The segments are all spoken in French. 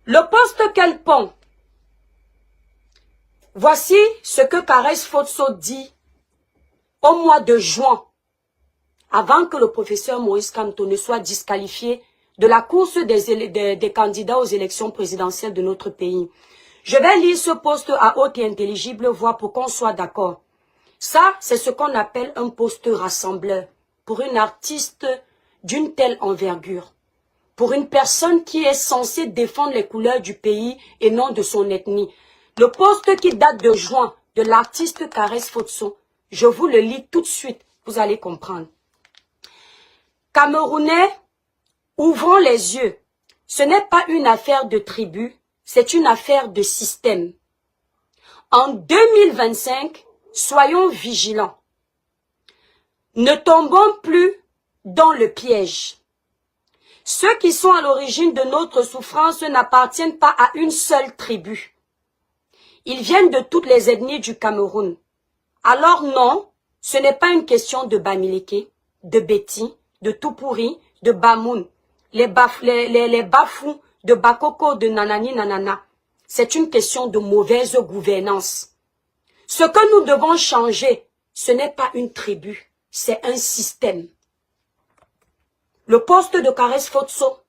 Le poste qu'elle pond. Voici ce que Caresse Fotso dit au mois de juin, avant que le professeur Moïse Kamto ne soit disqualifié de la course des candidats aux élections présidentielles de notre pays. Je vais lire ce poste à haute et intelligible voix pour qu'on soit d'accord. Ça, c'est ce qu'on appelle un poste rassembleur pour une artiste d'une telle envergure. Pour une personne qui est censée défendre les couleurs du pays et non de son ethnie. Le poste qui date de juin de l'artiste Caresse Fotso, je vous le lis tout de suite, vous allez comprendre. Camerounais, ouvrons les yeux. Ce n'est pas une affaire de tribu, c'est une affaire de système. En 2025, soyons vigilants. Ne tombons plus dans le piège. Ceux qui sont à l'origine de notre souffrance n'appartiennent pas à une seule tribu. Ils viennent de toutes les ethnies du Cameroun. Alors non, ce n'est pas une question de Bamileke, de Betty, de Toupouri, de Bamoun, les bafous, de Bakoko, de Nanani Nanana. C'est une question de mauvaise gouvernance. Ce que nous devons changer, ce n'est pas une tribu, c'est un système. Le poste de Caresse Fotso.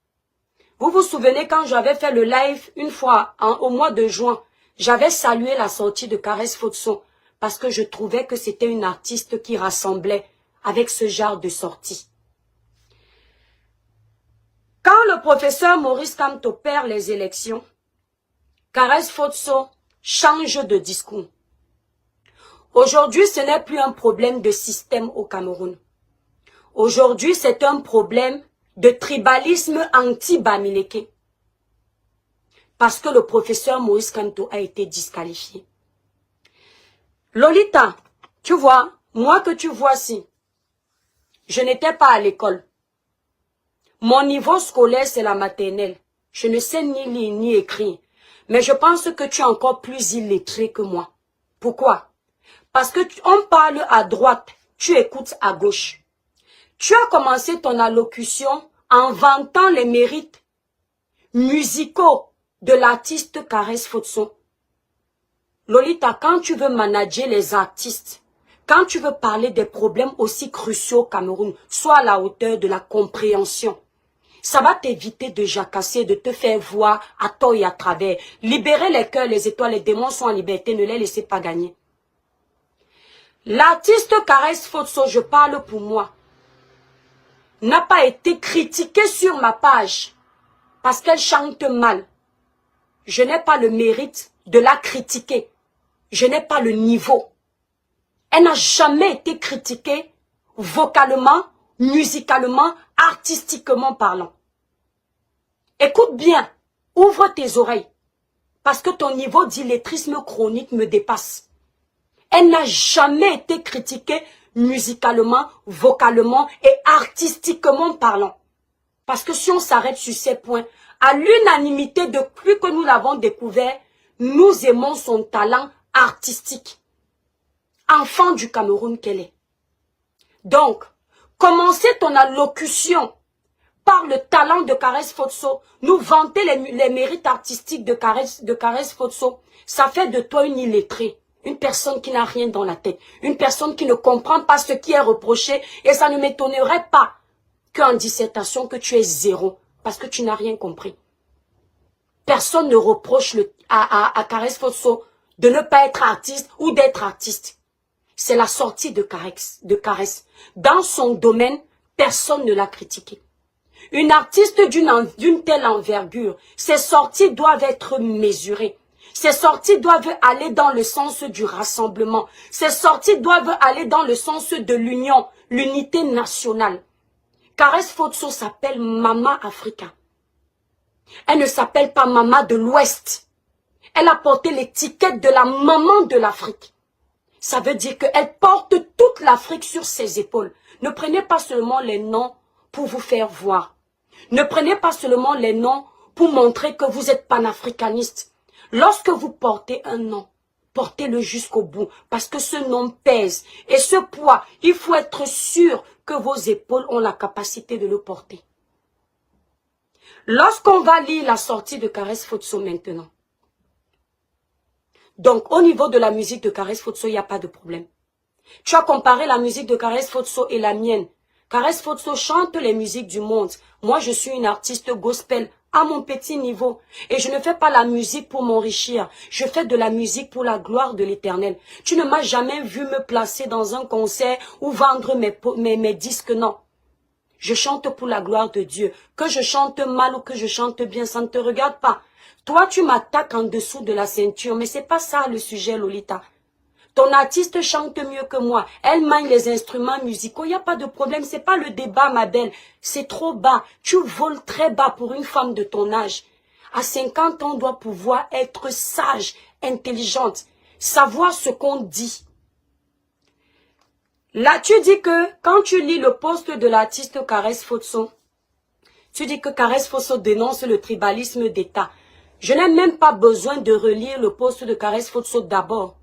Vous vous souvenez quand j'avais fait le live une fois au mois de juin, j'avais salué la sortie de Caresse Fotso parce que je trouvais que c'était une artiste qui rassemblait avec ce genre de sortie. Quand le professeur Maurice Kamto perd les élections, Caresse Fotso change de discours. Aujourd'hui, ce n'est plus un problème de système au Cameroun. Aujourd'hui, c'est un problème de tribalisme anti-Bamileke. Parce que le professeur Moïse Kamto a été disqualifié. Lolita, tu vois, moi que tu vois si, je n'étais pas à l'école. Mon niveau scolaire, c'est la maternelle. Je ne sais ni lire ni écrire. Mais je pense que tu es encore plus illettré que moi. Pourquoi? Parce que on parle à droite, tu écoutes à gauche. Tu as commencé ton allocution en vantant les mérites musicaux de l'artiste Caresse Fotso. Lolita, quand tu veux manager les artistes, quand tu veux parler des problèmes aussi cruciaux au Cameroun, sois à la hauteur de la compréhension. Ça va t'éviter de jacasser, de te faire voir à tort et à travers. Libérer les cœurs, les étoiles, les démons sont en liberté, ne les laissez pas gagner. L'artiste Caresse Fotso, je parle pour moi, n'a pas été critiquée sur ma page parce qu'elle chante mal. Je n'ai pas le mérite de la critiquer. Je n'ai pas le niveau. Elle n'a jamais été critiquée vocalement, musicalement, artistiquement parlant. Écoute bien, ouvre tes oreilles parce que ton niveau d'illettrisme chronique me dépasse. Elle n'a jamais été critiquée musicalement, vocalement et artistiquement parlant. Parce que si on s'arrête sur ces points, à l'unanimité depuis que nous l'avons découvert, nous aimons son talent artistique. Enfant du Cameroun qu'elle est. Donc, commencez ton allocution par le talent de Caresse Fotso, nous vanter les mérites artistiques de Caresse Fotso, ça fait de toi une illettrée. Une personne qui n'a rien dans la tête. Une personne qui ne comprend pas ce qui est reproché. Et ça ne m'étonnerait pas qu'en dissertation, que tu es zéro. Parce que tu n'as rien compris. Personne ne reproche à Caresse Fotso de ne pas être artiste ou d'être artiste. C'est la sortie de Caresse. Dans son domaine, personne ne l'a critiqué. Une artiste d'une telle envergure, ses sorties doivent être mesurées. Ces sorties doivent aller dans le sens du rassemblement. Ces sorties doivent aller dans le sens de l'union, l'unité nationale. Caresse Fotso s'appelle Mama Africa. Elle ne s'appelle pas Mama de l'Ouest. Elle a porté l'étiquette de la maman de l'Afrique. Ça veut dire qu'elle porte toute l'Afrique sur ses épaules. Ne prenez pas seulement les noms pour vous faire voir. Ne prenez pas seulement les noms pour montrer que vous êtes panafricaniste. Lorsque vous portez un nom, portez-le jusqu'au bout, parce que ce nom pèse. Et ce poids, il faut être sûr que vos épaules ont la capacité de le porter. Lorsqu'on va lire la sortie de Caresse Fotso maintenant, donc au niveau de la musique de Caresse Fotso, il n'y a pas de problème. Tu as comparé la musique de Caresse Fotso et la mienne. Caresse Fotso chante les musiques du monde. Moi, je suis une artiste gospel à mon petit niveau. Et je ne fais pas la musique pour m'enrichir. Je fais de la musique pour la gloire de l'Éternel. Tu ne m'as jamais vu me placer dans un concert ou vendre mes disques, non. Je chante pour la gloire de Dieu. Que je chante mal ou que je chante bien, ça ne te regarde pas. Toi, tu m'attaques en dessous de la ceinture, mais c'est pas ça le sujet, Lolita. Ton artiste chante mieux que moi. Elle manie les instruments musicaux. Il n'y a pas de problème. C'est pas le débat, ma belle. C'est trop bas. Tu voles très bas pour une femme de ton âge. À 50 ans, on doit pouvoir être sage, intelligente, savoir ce qu'on dit. Là, tu dis que quand tu lis le post de l'artiste Caresse Fotso, tu dis que Caresse Fotso dénonce le tribalisme d'État. Je n'ai même pas besoin de relire le post de Caresse Fotso d'abord.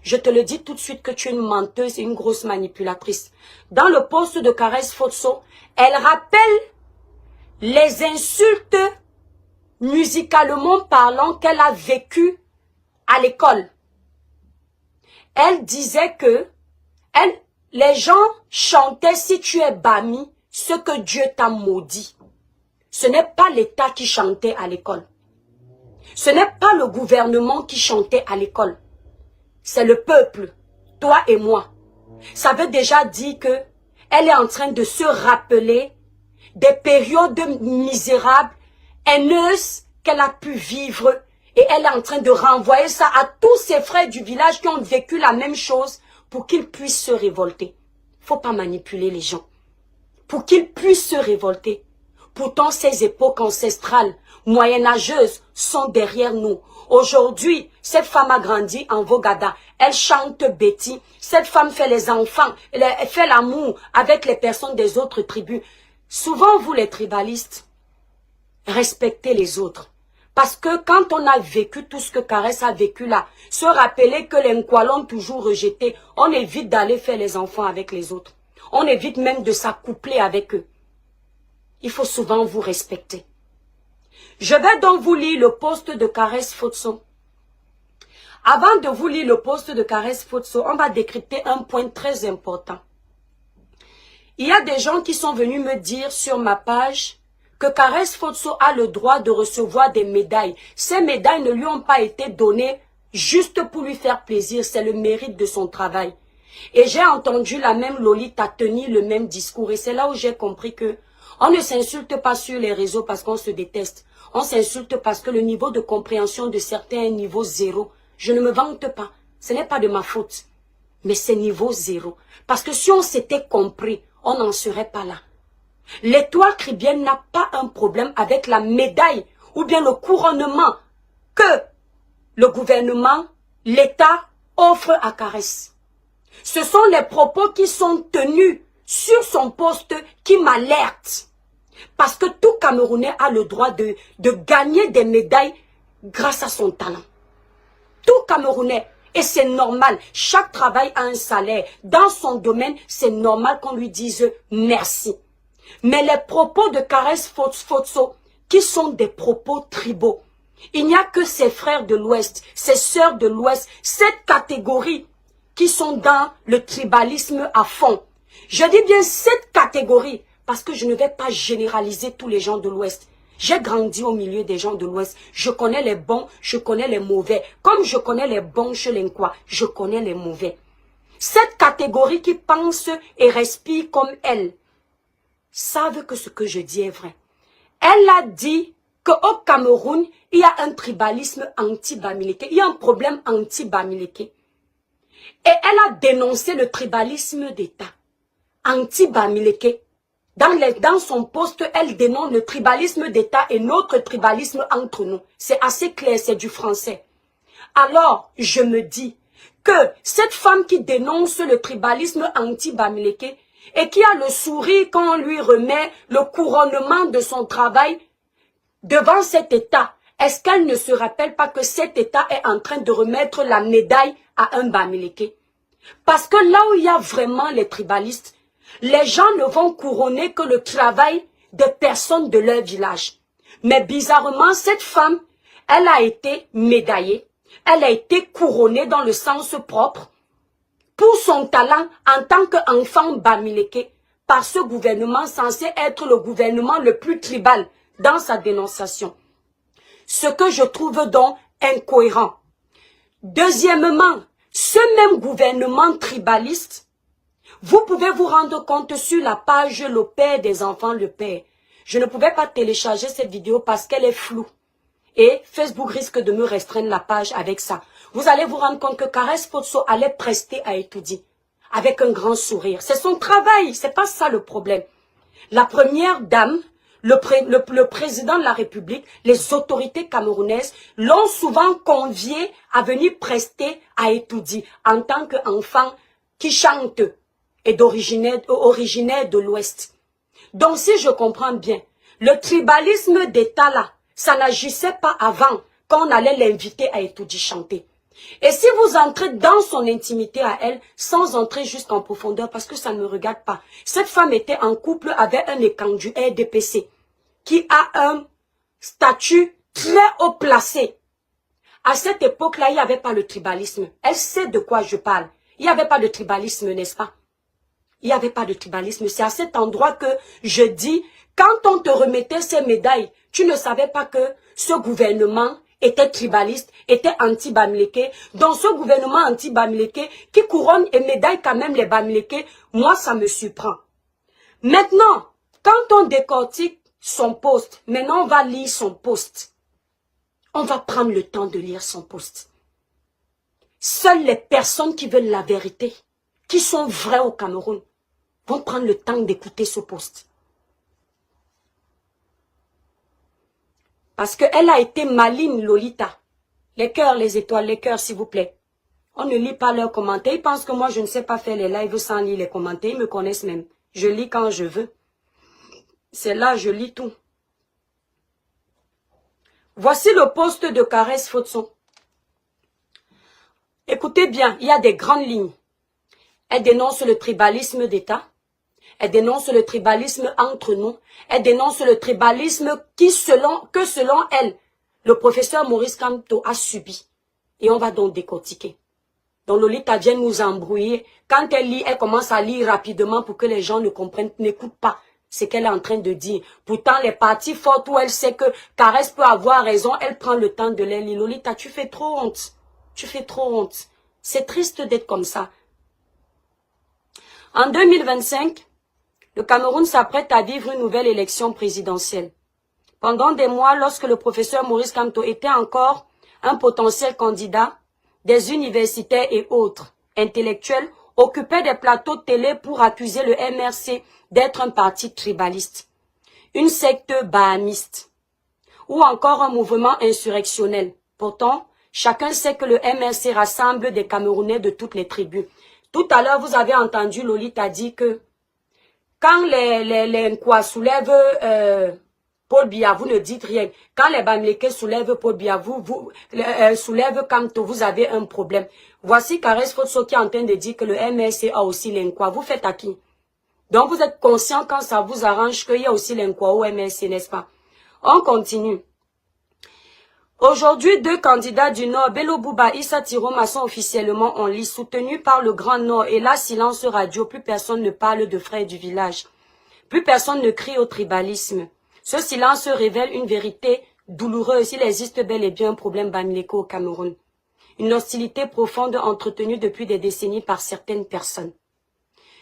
Je te le dis tout de suite que tu es une menteuse et une grosse manipulatrice. Dans le post de Caresse Fotso, elle rappelle les insultes musicalement parlant qu'elle a vécues à l'école. Elle disait que les gens chantaient si tu es Bami, ce que Dieu t'a maudit. Ce n'est pas l'État qui chantait à l'école. Ce n'est pas le gouvernement qui chantait à l'école. C'est le peuple, toi et moi. Ça veut déjà dire que elle est en train de se rappeler des périodes misérables, haineuses qu'elle a pu vivre. Et elle est en train de renvoyer ça à tous ses frères du village qui ont vécu la même chose pour qu'ils puissent se révolter. Faut pas manipuler les gens. Pour qu'ils puissent se révolter. Pourtant, ces époques ancestrales, moyenâgeuses, sont derrière nous. Aujourd'hui, cette femme a grandi en Vogada. Elle chante Betty. Cette femme fait les enfants. Elle fait l'amour avec les personnes des autres tribus. Souvent, vous les tribalistes, respectez les autres. Parce que quand on a vécu tout ce que Caresse a vécu là, se rappeler que les Nkwala l'ont toujours rejeté, on évite d'aller faire les enfants avec les autres. On évite même de s'accoupler avec eux. Il faut souvent vous respecter. Je vais donc vous lire le post de Caresse Fotso. Avant de vous lire le post de Caresse Fotso, on va décrypter un point très important. Il y a des gens qui sont venus me dire sur ma page que Caresse Fotso a le droit de recevoir des médailles. Ces médailles ne lui ont pas été données juste pour lui faire plaisir. C'est le mérite de son travail. Et j'ai entendu la même Lolita tenir le même discours. Et c'est là où j'ai compris que on ne s'insulte pas sur les réseaux parce qu'on se déteste. On s'insulte parce que le niveau de compréhension de certains est niveau zéro. Je ne me vante pas. Ce n'est pas de ma faute. Mais c'est niveau zéro. Parce que si on s'était compris, on n'en serait pas là. L'étoile chrétienne n'a pas un problème avec la médaille ou bien le couronnement que le gouvernement, l'État offre à Caresse. Ce sont les propos qui sont tenus sur son poste qui m'alertent. Parce que tout Camerounais a le droit de gagner des médailles grâce à son talent. Tout Camerounais. Et c'est normal. Chaque travail a un salaire. Dans son domaine, c'est normal qu'on lui dise merci. Mais les propos de Caresse Fotso, qui sont des propos tribaux, il n'y a que ses frères de l'Ouest, ses sœurs de l'Ouest, cette catégorie qui sont dans le tribalisme à fond. Je dis bien cette catégorie, parce que je ne vais pas généraliser tous les gens de l'Ouest. J'ai grandi au milieu des gens de l'Ouest. Je connais les bons, je connais les mauvais. Comme je connais les bons chez les Nkwa, je connais les mauvais. Cette catégorie qui pense et respire comme elle, savent que ce que je dis est vrai. Elle a dit qu'au Cameroun, il y a un tribalisme anti-Bamileke. Il y a un problème anti-Bamileke. Et elle a dénoncé le tribalisme d'État anti-Bamileke. Dans son poste, elle dénonce le tribalisme d'État et notre tribalisme entre nous. C'est assez clair, c'est du français. Alors, je me dis que cette femme qui dénonce le tribalisme anti-Bamileke et qui a le sourire quand on lui remet le couronnement de son travail devant cet État, est-ce qu'elle ne se rappelle pas que cet État est en train de remettre la médaille à un Bamileke? Parce que là où il y a vraiment les tribalistes, les gens ne vont couronner que le travail des personnes de leur village. Mais bizarrement, cette femme, elle a été médaillée, elle a été couronnée dans le sens propre pour son talent en tant qu'enfant bamileke par ce gouvernement censé être le gouvernement le plus tribal dans sa dénonciation. Ce que je trouve donc incohérent. Deuxièmement, ce même gouvernement tribaliste, vous pouvez vous rendre compte sur la page Le Père des enfants, le Père. Je ne pouvais pas télécharger cette vidéo parce qu'elle est floue. Et Facebook risque de me restreindre la page avec ça. Vous allez vous rendre compte que Caresse Potso allait prester à étudier avec un grand sourire. C'est son travail, c'est pas ça le problème. La première dame, le président de la République, les autorités camerounaises l'ont souvent convié à venir prester à étudier en tant qu'enfant qui chante et originaire de l'Ouest. Donc si je comprends bien, le tribalisme d'État là, ça n'agissait pas avant qu'on allait l'inviter à étudier chanter. Et si vous entrez dans son intimité à elle, sans entrer juste en profondeur, parce que ça ne me regarde pas, cette femme était en couple avec un écandu RDPC, qui a un statut très haut placé. À cette époque-là, il n'y avait pas le tribalisme. Elle sait de quoi je parle. Il n'y avait pas de tribalisme, n'est-ce pas? Il n'y avait pas de tribalisme. C'est à cet endroit que je dis, quand on te remettait ces médailles, tu ne savais pas que ce gouvernement était tribaliste, était anti-Bamileke. Dans ce gouvernement anti-Bamileke, qui couronne et médaille quand même les Bamileke, moi ça me surprend. Maintenant, quand on décortique son poste, maintenant on va lire son poste. On va prendre le temps de lire son poste. Seules les personnes qui veulent la vérité, qui sont vraies au Cameroun, vont prendre le temps d'écouter ce poste. Parce qu'elle a été maligne, Lolita. Les cœurs, les étoiles, les cœurs, s'il vous plaît. On ne lit pas leurs commentaires. Ils pensent que moi, je ne sais pas faire les lives sans lire les commentaires. Ils me connaissent même. Je lis quand je veux. C'est là, je lis tout. Voici le poste de Caresse Potso. Écoutez bien, il y a des grandes lignes. Elle dénonce le tribalisme d'État. Elle dénonce le tribalisme entre nous. Elle dénonce le tribalisme selon elle, le professeur Maurice Kamto a subi. Et on va donc décortiquer. Donc Lolita vient nous embrouiller. Quand elle lit, elle commence à lire rapidement pour que les gens ne comprennent, n'écoutent pas ce qu'elle est en train de dire. Pourtant, les parties fortes où elle sait que Caresse peut avoir raison, elle prend le temps de les lire. Lolita, tu fais trop honte. Tu fais trop honte. C'est triste d'être comme ça. En 2025, le Cameroun s'apprête à vivre une nouvelle élection présidentielle. Pendant des mois, lorsque le professeur Maurice Kamto était encore un potentiel candidat, des universitaires et autres intellectuels occupaient des plateaux de télé pour accuser le MRC d'être un parti tribaliste, une secte bahamiste ou encore un mouvement insurrectionnel. Pourtant, chacun sait que le MRC rassemble des Camerounais de toutes les tribus. Tout à l'heure, vous avez entendu Lolita dire que quand les Nkwa soulèvent Paul Biya, vous ne dites rien. Quand les Bamileke soulèvent Paul Biya, vous soulèvent Kamto, vous avez un problème. Voici Caresse Potso qui est en train de dire que le MRC a aussi les Nkwa. Vous faites à qui? Donc vous êtes conscient quand ça vous arrange qu'il y a aussi les Nkwa au MRC, n'est-ce pas? On continue. Aujourd'hui, deux candidats du Nord, Bello Bouba et Issa Tiroma, sont officiellement en lice, soutenus par le Grand Nord. Et là, silence radio, plus personne ne parle de frères du village. Plus personne ne crie au tribalisme. Ce silence révèle une vérité douloureuse. Il existe bel et bien un problème Bamileke au Cameroun. Une hostilité profonde entretenue depuis des décennies par certaines personnes.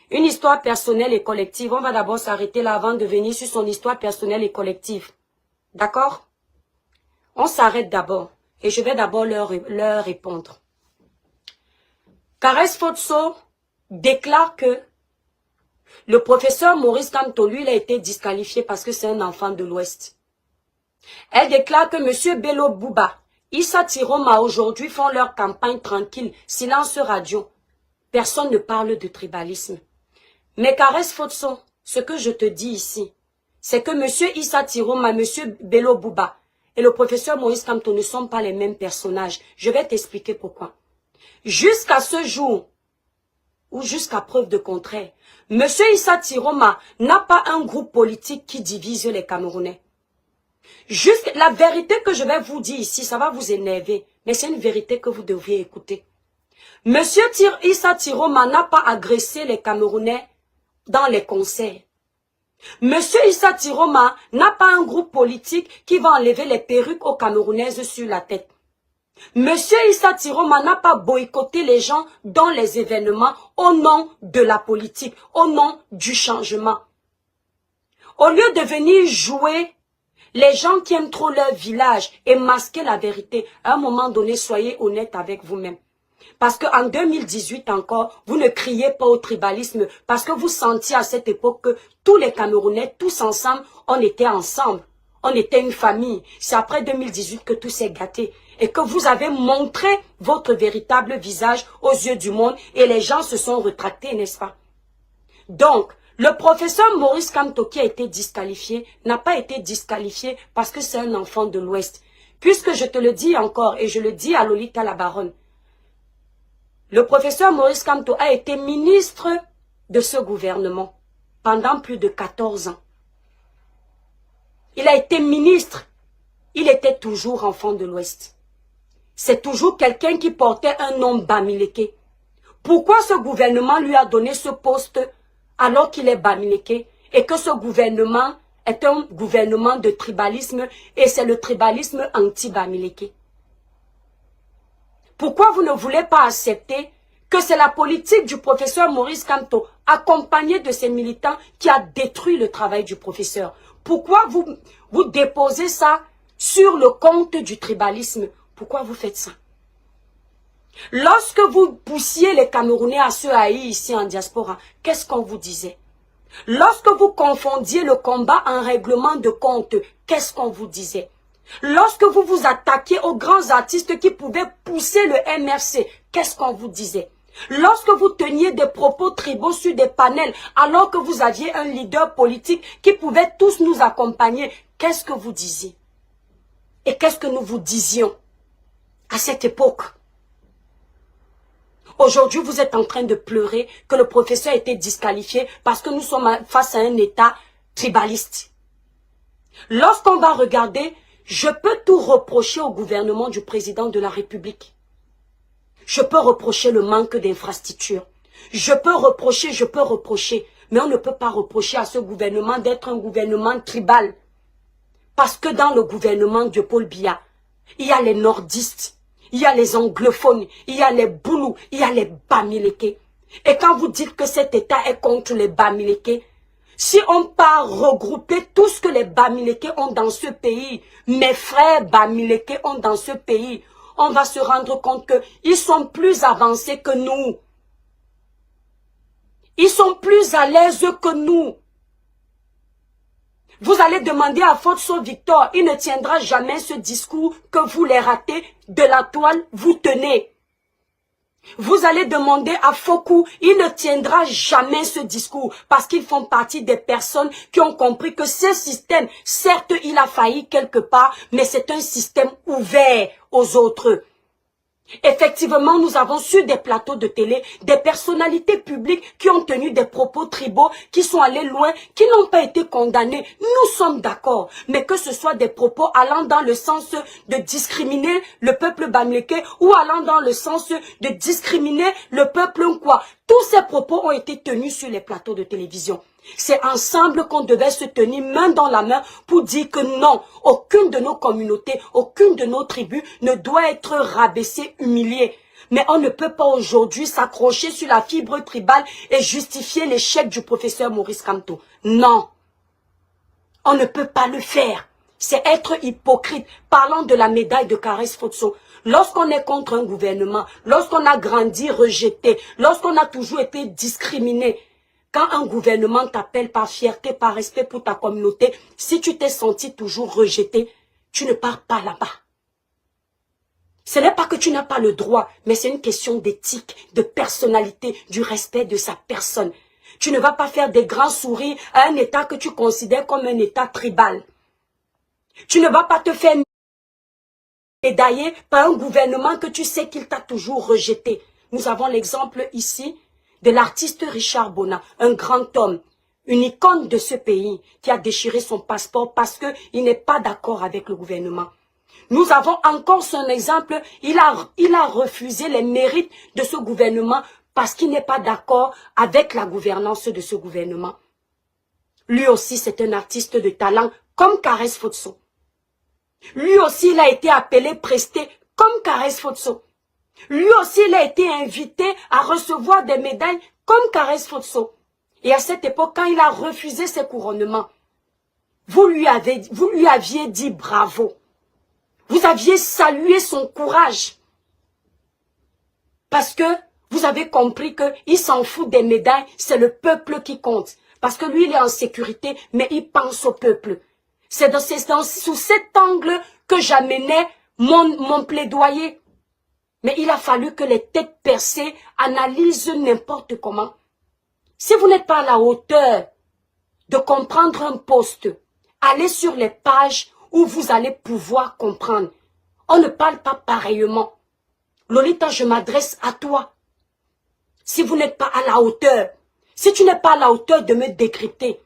Une histoire personnelle et collective. On va d'abord s'arrêter là avant de venir sur son histoire personnelle et collective. D'accord? On s'arrête d'abord. Et je vais d'abord leur répondre. Caresse Potso déclare que le professeur Maurice Kamto, lui, il a été disqualifié parce que c'est un enfant de l'Ouest. Elle déclare que M. Bello Bouba, Issa Tiroma aujourd'hui font leur campagne tranquille, silence radio. Personne ne parle de tribalisme. Mais Caresse Potso, ce que je te dis ici, c'est que M. Issa Tiroma, M. Bello Bouba et le professeur Maurice Kamto ne sont pas les mêmes personnages. Je vais t'expliquer pourquoi. Jusqu'à ce jour, ou jusqu'à preuve de contraire, M. Issa Tiroma n'a pas un groupe politique qui divise les Camerounais. Juste la vérité que je vais vous dire ici, ça va vous énerver. Mais c'est une vérité que vous devriez écouter. Monsieur Issa Tiroma n'a pas agressé les Camerounais dans les concerts. Monsieur Issa Tiroma n'a pas un groupe politique qui va enlever les perruques aux Camerounaises sur la tête. Monsieur Issa Tiroma n'a pas boycotté les gens dans les événements au nom de la politique, au nom du changement. Au lieu de venir jouer les gens qui aiment trop leur village et masquer la vérité, à un moment donné, soyez honnête avec vous-même. Parce qu'en 2018 encore, vous ne criez pas au tribalisme parce que vous sentiez à cette époque que tous les Camerounais, tous ensemble, on était ensemble. On était une famille. C'est après 2018 que tout s'est gâté et que vous avez montré votre véritable visage aux yeux du monde et les gens se sont rétractés, n'est-ce pas? Donc, le professeur Maurice Kamto qui a été disqualifié n'a pas été disqualifié parce que c'est un enfant de l'Ouest. Puisque je te le dis encore et je le dis à Lolita la Baronne, le professeur Maurice Kamto a été ministre de ce gouvernement pendant plus de 14 ans. Il a été ministre. Il était toujours enfant de l'Ouest. C'est toujours quelqu'un qui portait un nom Bamileke. Pourquoi ce gouvernement lui a donné ce poste alors qu'il est Bamileke et que ce gouvernement est un gouvernement de tribalisme et c'est le tribalisme anti-Bamileke? Pourquoi vous ne voulez pas accepter que c'est la politique du professeur Maurice Kamto, accompagné de ses militants, qui a détruit le travail du professeur? Pourquoi vous déposez ça sur le compte du tribalisme? Pourquoi vous faites ça? Lorsque vous poussiez les Camerounais à se haïr ici en diaspora, qu'est-ce qu'on vous disait? Lorsque vous confondiez le combat en règlement de compte, qu'est-ce qu'on vous disait? Lorsque vous vous attaquiez aux grands artistes qui pouvaient pousser le MRC, qu'est-ce qu'on vous disait? Lorsque vous teniez des propos tribaux sur des panels, alors que vous aviez un leader politique qui pouvait tous nous accompagner, qu'est-ce que vous disiez? Et qu'est-ce que nous vous disions à cette époque? Aujourd'hui, vous êtes en train de pleurer que le professeur a été disqualifié parce que nous sommes face à un État tribaliste. Lorsqu'on va regarder, je peux tout reprocher au gouvernement du président de la République. Je peux reprocher le manque d'infrastructures. Je peux reprocher, mais on ne peut pas reprocher à ce gouvernement d'être un gouvernement tribal. Parce que dans le gouvernement de Paul Biya, il y a les nordistes, il y a les anglophones, il y a les Boulous, il y a les Bamileke. Et quand vous dites que cet État est contre les Bamileke, si on part regrouper tout ce que les Bamileke ont dans ce pays, mes frères Bamileke ont dans ce pays, on va se rendre compte qu'ils sont plus avancés que nous. Ils sont plus à l'aise que nous. Vous allez demander à Fotso Victor, il ne tiendra jamais ce discours que vous les ratez, de la toile, vous tenez. Vous allez demander à Fokou, il ne tiendra jamais ce discours parce qu'ils font partie des personnes qui ont compris que ce système, certes il a failli quelque part, mais c'est un système ouvert aux autres. Effectivement, nous avons sur des plateaux de télé des personnalités publiques qui ont tenu des propos tribaux, qui sont allés loin, qui n'ont pas été condamnés. Nous sommes d'accord. Mais que ce soit des propos allant dans le sens de discriminer le peuple Bamileke ou allant dans le sens de discriminer le peuple Nkwa, tous ces propos ont été tenus sur les plateaux de télévision. C'est ensemble qu'on devait se tenir main dans la main pour dire que non, aucune de nos communautés, aucune de nos tribus ne doit être rabaissée, humiliée. Mais on ne peut pas aujourd'hui s'accrocher sur la fibre tribale et justifier l'échec du professeur Maurice Kamto. Non, on ne peut pas le faire. C'est être hypocrite, parlant de la médaille de Caresse Fotso. Lorsqu'on est contre un gouvernement, lorsqu'on a grandi rejeté, lorsqu'on a toujours été discriminé, quand un gouvernement t'appelle par fierté, par respect pour ta communauté, si tu t'es senti toujours rejeté, tu ne pars pas là-bas. Ce n'est pas que tu n'as pas le droit, mais c'est une question d'éthique, de personnalité, du respect de sa personne. Tu ne vas pas faire des grands sourires à un État que tu considères comme un État tribal. Tu ne vas pas te faire médailler par un gouvernement que tu sais qu'il t'a toujours rejeté. Nous avons l'exemple ici de l'artiste Richard Bona, un grand homme, une icône de ce pays qui a déchiré son passeport parce qu'il n'est pas d'accord avec le gouvernement. Nous avons encore son exemple, il a refusé les mérites de ce gouvernement parce qu'il n'est pas d'accord avec la gouvernance de ce gouvernement. Lui aussi, c'est un artiste de talent comme Karès Fotso. Lui aussi, il a été appelé presté comme Karès Fotso. Lui aussi, il a été invité à recevoir des médailles comme Karès Fotso. Et à cette époque, quand il a refusé ses couronnements, vous lui aviez dit bravo. Vous aviez salué son courage. Parce que vous avez compris qu'il s'en fout des médailles, c'est le peuple qui compte. Parce que lui, il est en sécurité, mais il pense au peuple. C'est sous cet angle que j'amenais mon plaidoyer. Mais il a fallu que les têtes percées analysent n'importe comment. Si vous n'êtes pas à la hauteur de comprendre un poste, allez sur les pages où vous allez pouvoir comprendre. On ne parle pas pareillement. Lolita, je m'adresse à toi. Si vous n'êtes pas à la hauteur, si tu n'es pas à la hauteur de me décrypter,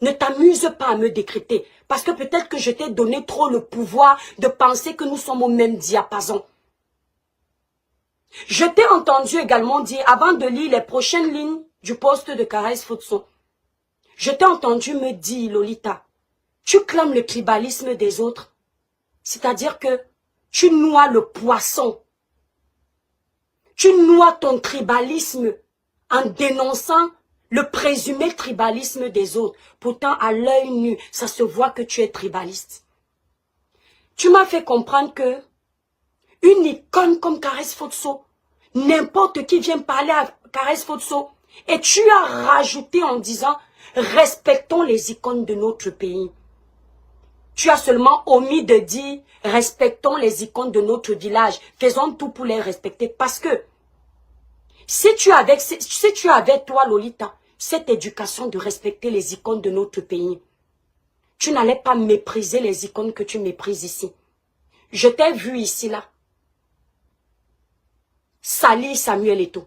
ne t'amuse pas à me décrypter. Parce que peut-être que je t'ai donné trop le pouvoir de penser que nous sommes au même diapason. Je t'ai entendu également dire, avant de lire les prochaines lignes du poste de Karès Fotso, je t'ai entendu me dire, Lolita, tu clames le tribalisme des autres. C'est-à-dire que tu noies le poisson. Tu noies ton tribalisme en dénonçant le présumé tribalisme des autres. Pourtant, à l'œil nu, ça se voit que tu es tribaliste. Tu m'as fait comprendre que une icône comme Karès Fotso, n'importe qui vient parler à Karès Fotso, et tu as rajouté en disant « Respectons les icônes de notre pays ». Tu as seulement omis de dire « Respectons les icônes de notre village, faisons tout pour les respecter ». Parce que si tu avais toi, Lolita, cette éducation de respecter les icônes de notre pays, tu n'allais pas mépriser les icônes que tu méprises ici. Je t'ai vu ici, là. Salir Samuel Eto'o.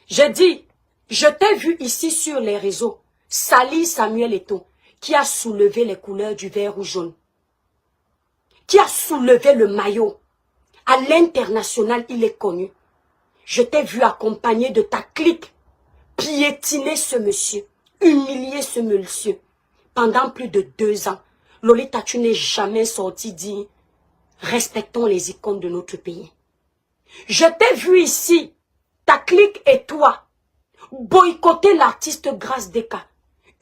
Je dis, je t'ai vu ici sur les réseaux, salir Samuel Eto'o, qui a soulevé les couleurs du vert ou jaune, qui a soulevé le maillot. À l'international, il est connu. Je t'ai vu accompagné de ta clique, piétiner ce monsieur, humilier ce monsieur, pendant plus de 2 ans. Lolita, tu n'es jamais sorti dire, respectons les icônes de notre pays. Je t'ai vu ici, ta clique et toi, boycotter l'artiste Grace Deka,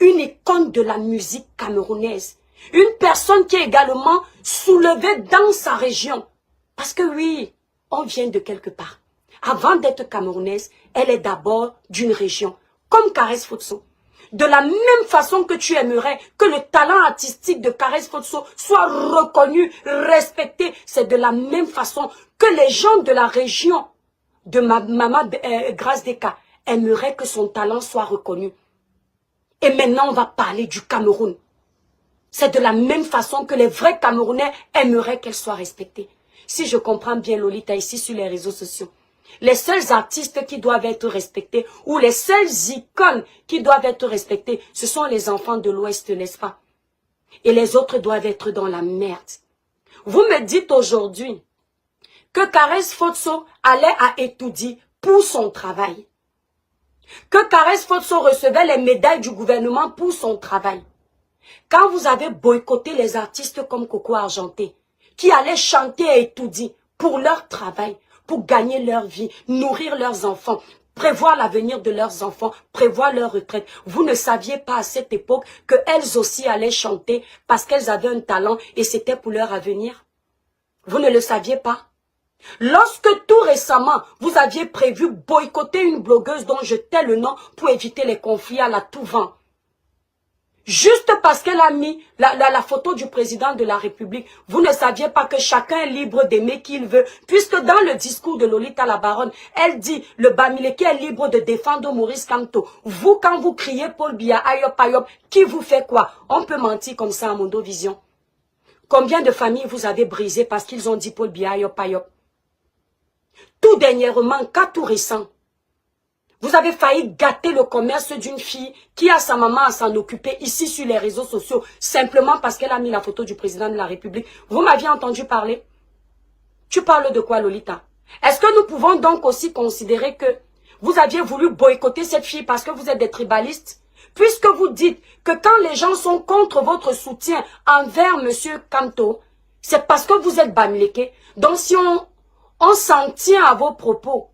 une icône de la musique camerounaise, une personne qui est également soulevée dans sa région. Parce que oui, on vient de quelque part. Avant d'être camerounaise, elle est d'abord d'une région, comme Karès Fotso. De la même façon que tu aimerais que le talent artistique de Karès Fotso soit reconnu, respecté, c'est de la même façon que les gens de la région de Maman Grace Deka aimeraient que son talent soit reconnu. Et maintenant, on va parler du Cameroun. C'est de la même façon que les vrais Camerounais aimeraient qu'elle soit respectée. Si je comprends bien Lolita ici sur les réseaux sociaux, les seuls artistes qui doivent être respectés ou les seules icônes qui doivent être respectées, ce sont les enfants de l'Ouest, n'est-ce pas? Et les autres doivent être dans la merde. Vous me dites aujourd'hui que Karès Fotso allait à Etoudi pour son travail. Que Karès Fotso recevait les médailles du gouvernement pour son travail. Quand vous avez boycotté les artistes comme Coco Argenté, qui allaient chanter à Etoudi pour leur travail, pour gagner leur vie, nourrir leurs enfants, prévoir l'avenir de leurs enfants, prévoir leur retraite. Vous ne saviez pas à cette époque qu'elles aussi allaient chanter parce qu'elles avaient un talent et c'était pour leur avenir. Vous ne le saviez pas? Lorsque tout récemment, vous aviez prévu boycotter une blogueuse dont je tais le nom pour éviter les conflits à la tout vent, juste parce qu'elle a mis la photo du président de la République, vous ne saviez pas que chacun est libre d'aimer qui il veut, puisque dans le discours de Lolita la Baronne, elle dit, le Bamileke est libre de défendre Maurice Kamto. Vous, quand vous criez Paul Biya, Ayop, Ayop, qui vous fait quoi? On peut mentir comme ça à Mondo Vision. Combien de familles vous avez brisées parce qu'ils ont dit Paul Biya, Ayop, Ayop? Tout dernièrement, cas tout récent, Vous avez failli gâter le commerce d'une fille qui a sa maman à s'en occuper ici sur les réseaux sociaux, simplement parce qu'elle a mis la photo du président de la République. Vous m'aviez entendu parler? Tu parles de quoi, Lolita? Est-ce que nous pouvons donc aussi considérer que vous aviez voulu boycotter cette fille parce que vous êtes des tribalistes? Puisque vous dites que quand les gens sont contre votre soutien envers M. Kanto, c'est parce que vous êtes Bamileke. Donc si on s'en tient à vos propos,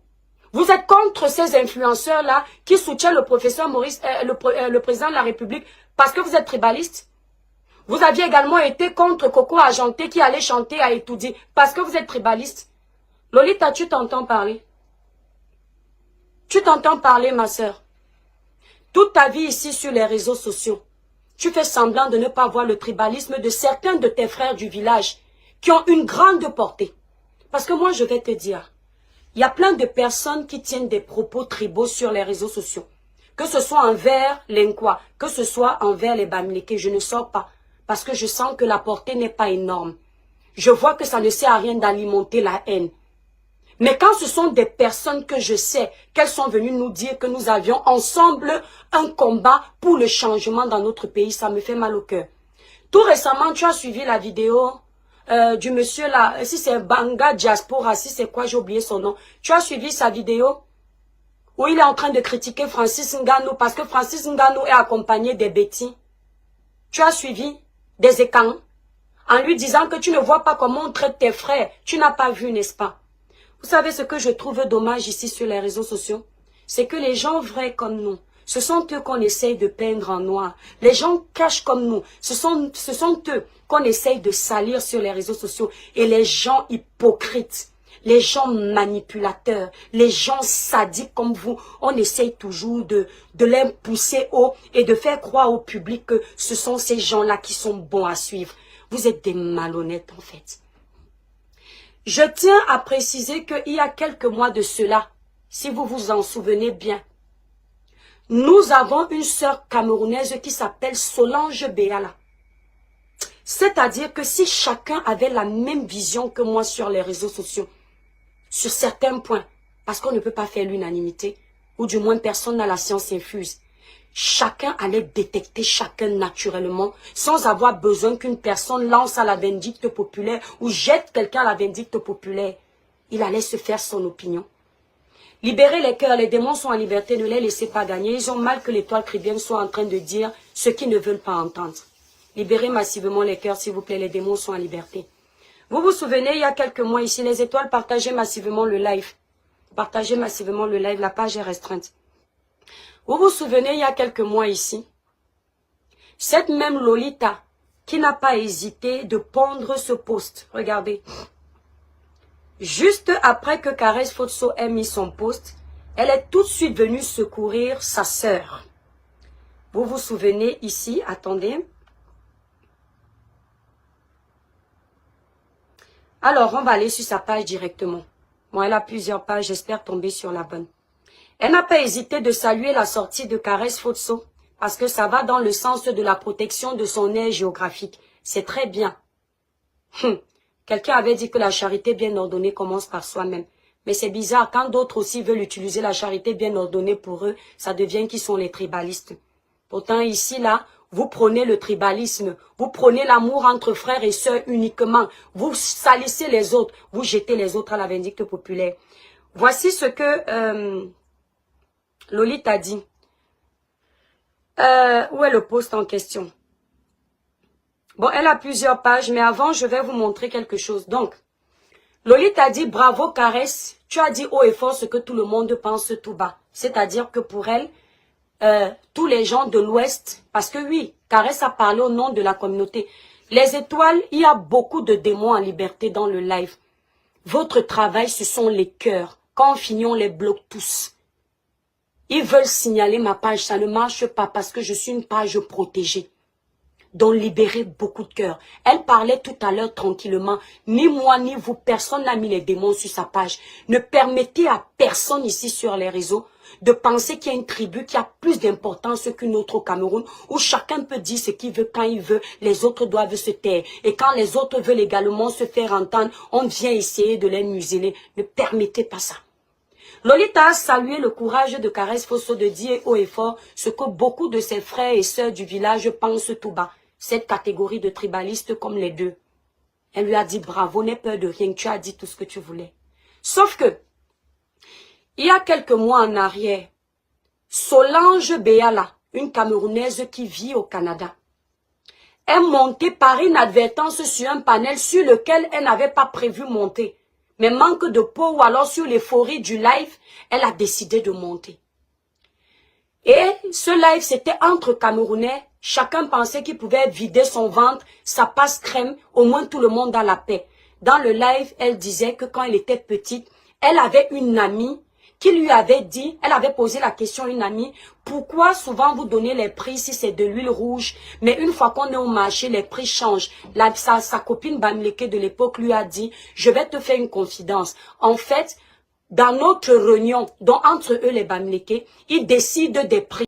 vous êtes contre ces influenceurs-là qui soutiennent le professeur Maurice, le président de la République parce que vous êtes tribaliste. Vous aviez également été contre Coco Argenté qui allait chanter à Etoudi parce que vous êtes tribaliste. Lolita, tu t'entends parler? Tu t'entends parler, ma sœur? Toute ta vie ici sur les réseaux sociaux, tu fais semblant de ne pas voir le tribalisme de certains de tes frères du village qui ont une grande portée. Parce que moi, je vais te dire, il y a plein de personnes qui tiennent des propos tribaux sur les réseaux sociaux. Que ce soit envers l'Inkwa, que ce soit envers les Bamileke, je ne sors pas. Parce que je sens que la portée n'est pas énorme. Je vois que ça ne sert à rien d'alimenter la haine. Mais quand ce sont des personnes que je sais qu'elles sont venues nous dire que nous avions ensemble un combat pour le changement dans notre pays, ça me fait mal au cœur. Tout récemment, tu as suivi la vidéo du monsieur là, si c'est Banga Diaspora, si c'est quoi, j'ai oublié son nom. Tu as suivi sa vidéo où il est en train de critiquer Francis Ngannou parce que Francis Ngannou est accompagné des Betty. Tu as suivi des écans en lui disant que tu ne vois pas comment on traite tes frères. Tu n'as pas vu, n'est-ce pas? Vous savez ce que je trouve dommage ici sur les réseaux sociaux? C'est que les gens vrais comme nous, ce sont eux qu'on essaye de peindre en noir. Les gens cachent comme nous, ce sont eux qu'on essaye de salir sur les réseaux sociaux. Et les gens hypocrites, les gens manipulateurs, les gens sadiques comme vous, on essaye toujours de les pousser haut et de faire croire au public que ce sont ces gens-là qui sont bons à suivre. Vous êtes des malhonnêtes en fait. Je tiens à préciser qu'il y a quelques mois de cela, si vous vous en souvenez bien, nous avons une sœur camerounaise qui s'appelle Solange Béala. C'est-à-dire que si chacun avait la même vision que moi sur les réseaux sociaux, sur certains points, parce qu'on ne peut pas faire l'unanimité, ou du moins personne n'a la science infuse, chacun allait détecter chacun naturellement, sans avoir besoin qu'une personne lance à la vindicte populaire ou jette quelqu'un à la vindicte populaire. Il allait se faire son opinion. Libérez les cœurs, les démons sont en liberté, ne les laissez pas gagner. Ils ont mal que l'étoile chrétienne soit en train de dire ce qu'ils ne veulent pas entendre. Libérez massivement les cœurs, s'il vous plaît, les démons sont en liberté. Vous vous souvenez, il y a quelques mois ici, les étoiles partageaient massivement le live. Partagez massivement le live, la page est restreinte. Vous vous souvenez, il y a quelques mois ici, cette même Lolita qui n'a pas hésité de pondre ce post. Regardez. Juste après que Caresse Fotso ait mis son post, elle est tout de suite venue secourir sa sœur. Vous vous souvenez ici, attendez. Alors, on va aller sur sa page directement. Bon, elle a plusieurs pages, j'espère tomber sur la bonne. Elle n'a pas hésité de saluer la sortie de Caresse Fotso parce que ça va dans le sens de la protection de son aire géographique. C'est très bien. Quelqu'un avait dit que la charité bien ordonnée commence par soi-même. Mais c'est bizarre, quand d'autres aussi veulent utiliser la charité bien ordonnée pour eux, ça devient qui sont les tribalistes. Pourtant ici, là, vous prenez le tribalisme, vous prenez l'amour entre frères et sœurs uniquement. Vous salissez les autres, vous jetez les autres à la vindicte populaire. Voici ce que Lolita a dit. Où est le post en question? Bon, elle a plusieurs pages, mais avant, je vais vous montrer quelque chose. Donc, Lolita a dit, bravo Caresse, tu as dit haut et fort ce que tout le monde pense tout bas. C'est-à-dire que pour elle, tous les gens de l'Ouest, parce que oui, Caresse a parlé au nom de la communauté. Les étoiles, il y a beaucoup de démons en liberté dans le live. Votre travail, ce sont les cœurs. Quand on finit, on les bloque tous. Ils veulent signaler ma page, ça ne marche pas parce que je suis une page protégée. Donc libérez beaucoup de cœur. Elle parlait tout à l'heure tranquillement. Ni moi, ni vous, personne n'a mis les démons sur sa page. Ne permettez à personne ici sur les réseaux de penser qu'il y a une tribu qui a plus d'importance qu'une autre au Cameroun, où chacun peut dire ce qu'il veut quand il veut, les autres doivent se taire. Et quand les autres veulent également se faire entendre, on vient essayer de les museler. Ne permettez pas ça. Lolita a salué le courage de Caresse Fosso de dire haut et fort ce que beaucoup de ses frères et sœurs du village pensent tout bas. Cette catégorie de tribalistes comme les deux. Elle lui a dit bravo, n'aie peur de rien, tu as dit tout ce que tu voulais. Sauf que, il y a quelques mois en arrière, Solange Béala, une Camerounaise qui vit au Canada, est montée par inadvertance sur un panel sur lequel elle n'avait pas prévu monter. Mais manque de peau ou alors sur l'euphorie du live, elle a décidé de monter. Et ce live, c'était entre Camerounais. Chacun pensait qu'il pouvait vider son ventre, sa passe crème, au moins tout le monde a la paix. Dans le live, elle disait que quand elle était petite, elle avait une amie qui lui avait dit, elle avait posé la question à une amie, pourquoi souvent vous donnez les prix si c'est de l'huile rouge, mais une fois qu'on est au marché, les prix changent. Sa copine Bamileke de l'époque lui a dit, je vais te faire une confidence. En fait, dans notre réunion, dont entre eux les Bamileke, ils décident des prix.